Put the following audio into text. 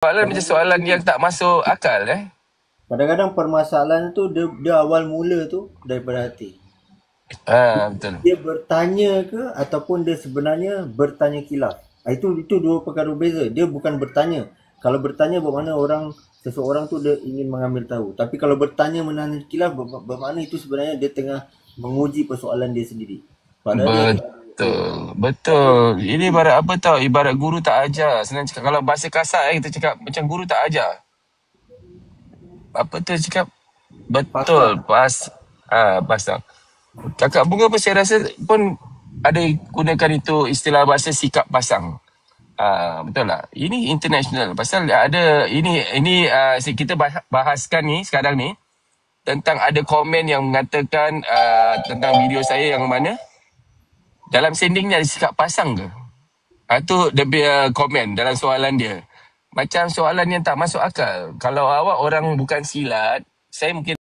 Soalan macam soalan yang tak masuk akal Kadang-kadang permasalahan tu dia awal mula tu daripada hati. Betul. Dia bertanya ke ataupun dia sebenarnya bertanya kilaf. Itu dua perkara berbeza. Dia bukan bertanya. Kalau bertanya bermakna seseorang tu dia ingin mengambil tahu. Tapi kalau bertanya menanya kilaf bermakna itu sebenarnya dia tengah menguji persoalan dia sendiri. Padahal dia Betul. Betul. Ini ibarat apa tau? Ibarat guru tak ajar. Senang cakap. Kalau bahasa kasar kita cakap macam guru tak ajar. Apa tu cakap? pasrah. Betul. Pasang. Kakak Bunga pun saya rasa pun ada gunakan itu istilah bahasa sikap pasang. Betul lah. Ini international. Pasal ada kita bahaskan ni sekarang ni tentang ada komen yang mengatakan tentang video saya yang mana dalam sending ni ada sikap pasang ke? Itu dia punya komen dalam soalan dia. Macam soalan yang tak masuk akal. Kalau awak orang bukan silat, saya mungkin